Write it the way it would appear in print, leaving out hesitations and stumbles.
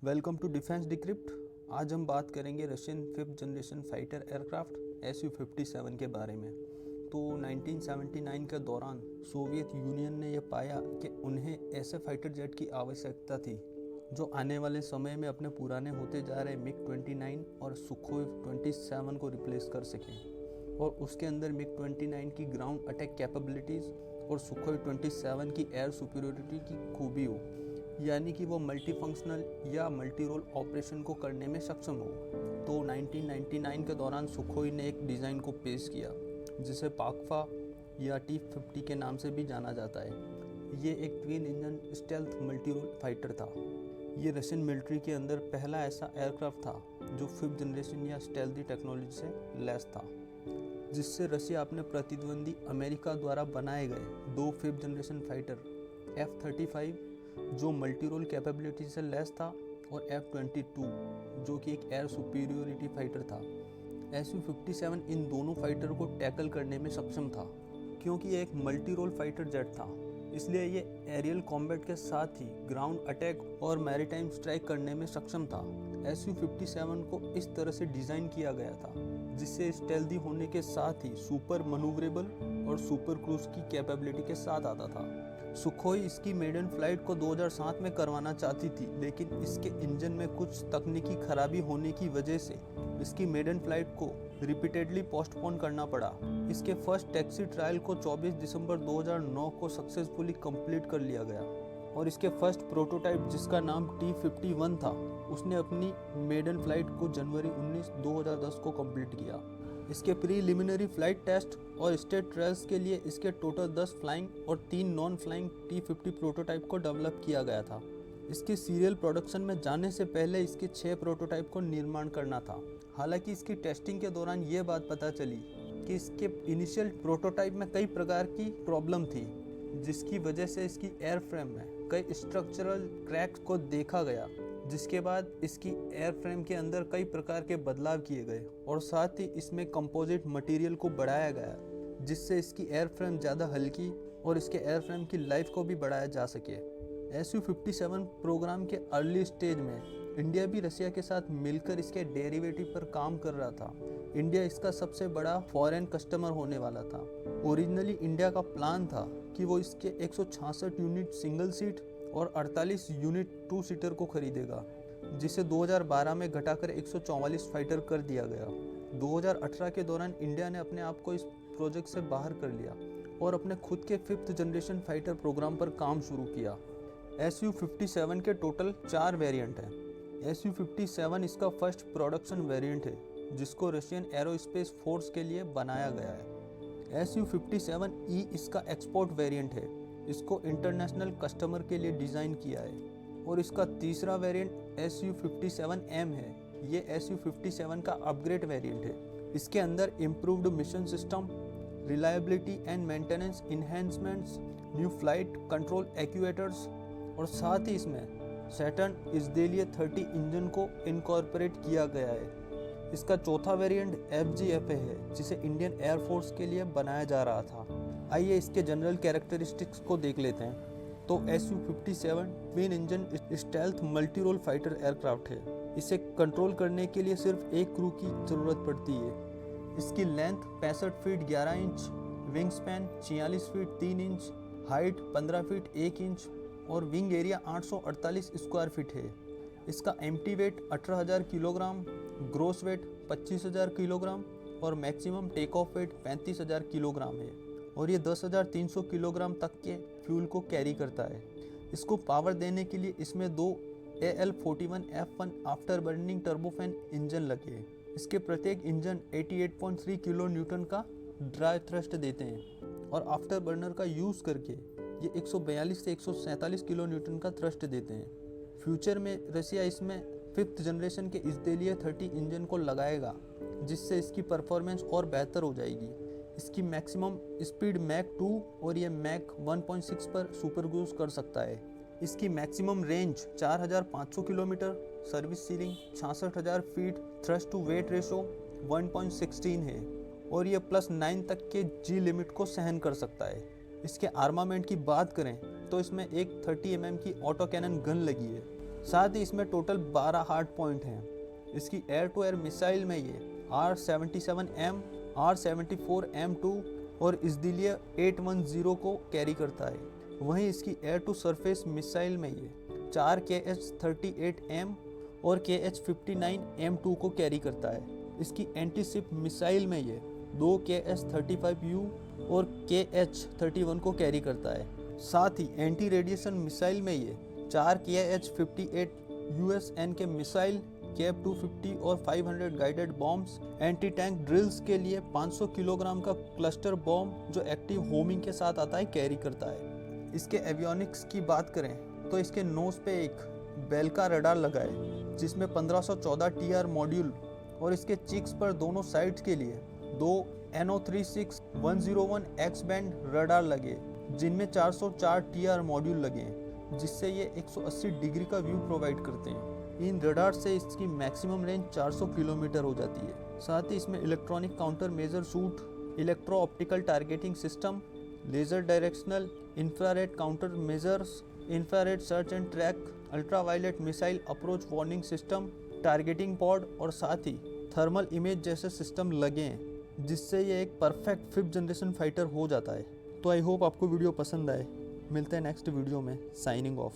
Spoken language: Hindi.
Welcome to defence decrypt. आज हम बात करेंगे Russian fifth generation fighter aircraft Su-57 के बारे में। तो 1979 के दौरान सोवियत यूनियन ने यह पाया कि उन्हें ऐसे फाइटर जेट की आवश्यकता थी जो आने वाले समय में अपने पुराने होते जा रहे मिग-29 और सुखोई 27 को रिप्लेस कर सकें, और उसके अंदर मिग-29 की ग्राउंड अटैक कैपेबिलिटीज़ और सुखोई 27 की एयर सुपीरियरिटी की खूबी हो, यानी कि वो मल्टी फंक्शनल या मल्टी रोल ऑपरेशन को करने में सक्षम हो। तो 1999 के दौरान सुखोई ने एक डिज़ाइन को पेश किया जिसे पाकफा या T-50 के नाम से भी जाना जाता है। ये एक twin engine stealth multi role fighter था। ये रशियन मिलिट्री के अंदर पहला ऐसा एयरक्राफ्ट था जो फिफ्थ जनरेशन या स्टेल्थी टेक्नोलॉजी से लैस था, जिससे रशिया अपने प्रतिद्वंदी अमेरिका द्वारा बनाए गए दो फिफ्थ जनरेशन फाइटर F-35 जो मल्टी रोल कैपेबिलिटी से लैस था और F-22 जो कि एक एयर सुपीरियोरिटी फाइटर था। Su-57 इन दोनों फाइटर को टैकल करने में सक्षम था। क्योंकि ये एक मल्टी रोल फाइटर जेट था, इसलिए ये एरियल कॉम्बैट के साथ ही ग्राउंड अटैक और मैरीटाइम स्ट्राइक करने में सक्षम था। Su-57 को इस तरह से डिज़ाइन किया गया था जिससे स्टेल्दी होने के साथ ही सुपर मनूवरेबल और सुपर क्रूज की कैपेबिलिटी के साथ आता था। सुखोई इसकी मेडन फ्लाइट को 2007 में करवाना चाहती थी, लेकिन इसके इंजन में कुछ तकनीकी खराबी होने की वजह से इसकी मेडन फ्लाइट को रिपीटेडली पोस्टपोन करना पड़ा। इसके फर्स्ट टैक्सी ट्रायल को 24 दिसंबर 2009 को सक्सेसफुली कंप्लीट कर लिया गया, और इसके फर्स्ट प्रोटोटाइप जिसका नाम T-51 था उसने अपनी मेडन फ्लाइट को जनवरी 19, 2010 को कंप्लीट किया। इसके प्रीलिमिनरी फ्लाइट टेस्ट और स्टेट ट्रायल्स के लिए इसके टोटल 10 फ्लाइंग और 3 नॉन फ्लाइंग T-50 प्रोटोटाइप को डेवलप किया गया था। इसके सीरियल प्रोडक्शन में जाने से पहले इसके 6 प्रोटोटाइप को निर्माण करना था। हालांकि इसकी टेस्टिंग के दौरान ये बात पता चली कि इसके इनिशियल प्रोटोटाइप में कई प्रकार की प्रॉब्लम थी, जिसकी वजह से इसकी एयरफ्रेम में कई स्ट्रक्चरल क्रैक्स को देखा गया, जिसके बाद इसकी एयरफ्रेम के अंदर कई प्रकार के बदलाव किए गए और साथ ही इसमें कंपोजिट मटेरियल को बढ़ाया गया, जिससे इसकी एयरफ्रेम ज़्यादा हल्की और इसके एयरफ्रेम की लाइफ को भी बढ़ाया जा सके। Su-57 प्रोग्राम के अर्ली स्टेज में इंडिया भी रशिया के साथ मिलकर इसके डेरिवेटिव पर काम कर रहा था। इंडिया इसका सबसे बड़ा फॉरेन कस्टमर होने वाला था। ओरिजिनली इंडिया का प्लान था कि वो इसके 166 यूनिट सिंगल सीट और 48 यूनिट 2 सीटर को खरीदेगा, जिसे 2012 में घटाकर 144 फाइटर कर दिया गया। 2018 के दौरान इंडिया ने अपने आप को इस प्रोजेक्ट से बाहर कर लिया और अपने खुद के फिफ्थ जनरेशन फाइटर प्रोग्राम पर काम शुरू किया। Su-57 के टोटल 4 वेरिएंट हैं। Su-57 इसका फर्स्ट प्रोडक्शन वेरिएंट है जिसको रशियन एरोस्पेस फोर्स के लिए बनाया गया है। Su-57E इसका एक्सपोर्ट वेरिएंट है। इसको इंटरनेशनल कस्टमर के लिए डिज़ाइन किया है। और इसका तीसरा वेरिएंट Su-57M है। ये Su-57 का अपग्रेड वेरिएंट है। इसके अंदर improved mission system, reliability and maintenance enhancements, new flight control actuators और साथ ही इसमें सैटर्न इज़देलिये 30 इंजन को इनकॉर्पोरेट किया गया है। इसका चौथा वेरिएंट FGFA है जिसे इंडियन एयरफोर्स के लिए बनाया जा रहा था। आइए इसके जनरल कैरेक्टरिस्टिक्स को देख लेते हैं। तो Su-57 twin engine stealth multi role fighter aircraft है। इसे कंट्रोल करने के लिए सिर्फ एक क्रू की ज़रूरत पड़ती है। इसकी length 65 feet 11 inch, wing span 46 feet 3 inch, height 15 feet 1 inch और विंग एरिया 848 स्क्वायर फीट है। इसका empty weight 18,000 kilogram, gross weight 25,000 kilogram और maximum take off weight 35,000 kilogram है, और ये 10,300 किलोग्राम तक के फ्यूल को कैरी करता है। इसको पावर देने के लिए इसमें 2 AL-41F1 after burning turbofan engine लगे हैं। इसके प्रत्येक इंजन 88.3 किलो न्यूटन का ड्राई थ्रस्ट देते हैं और आफ्टर बर्नर का यूज़ करके ये 142 से 147 किलो न्यूटन का थ्रस्ट देते हैं। फ्यूचर में रशिया इसमें फिफ्थ जनरेशन के इज़देलिये 30 इंजन को लगाएगा, जिससे इसकी परफॉर्मेंस और बेहतर हो जाएगी। इसकी मैक्सिमम स्पीड मैक 2 और ये मैक 1.6 पर सुपर क्रूज कर सकता है। इसकी maximum range 4,500 kilometer, service ceiling 66,000 feet, thrust to weight ratio 1.16 है और ये +9 तक के G लिमिट को सहन कर सकता है। इसके आर्मामेंट की बात करें तो इसमें एक 30 mm की ऑटो कैनन गन लगी है साथ ही इसमें टोटल 12 हार्ड पॉइंट हैं। इसकी एयर टू एयर मिसाइल में ये R-77M, R-74M2 और इज़दिलिया 810 को कैरी करता है। वहीं इसकी एयर टू सरफेस मिसाइल में ये 4 KH-38M और KH-59M2 को कैरी करता है। इसकी एंटी शिप मिसाइल में ये 2 KH-35U और KH-31 को कैरी करता है। साथ ही एंटी रेडिएशन मिसाइल में ये 4 KH-58 USN के मिसाइल, KF-250 और 500 guided bombs, anti tank drills के लिए 500 किलोग्राम का क्लस्टर बॉम्ब जो एक्टिव होमिंग के साथ आता है कैरी करता है। इसके एवियोनिक्स की बात करें तो इसके नोज पे एक बेल्का रडार लगा है जिसमें 1514 TR मॉड्यूल और इसके चिक्स पर दोनों साइड्स के लिए 2 NO36-101 X बैंड रडार लगे जिनमें 404 TR मॉड्यूल लगे हैं जिससे ये 180 डिग्री का व्यू प्रोवाइड करते हैं। इन रडार से इसकी मैक्सिमम रेंज 400 किलोमीटर हो जाती है। साथ ही इसमें electronic counter measure suit, electro optical targeting system, laser directional, infrared counter measures, infrared search and track, ultraviolet missile approach warning system, targeting pod और साथ ही थर्मल इमेज जैसे सिस्टम लगे हैं जिससे ये एक परफेक्ट 5th जनरेशन फाइटर हो जाता है। तो आई होप आपको वीडियो पसंद आए। मिलते हैं नेक्स्ट वीडियो में। Signing off.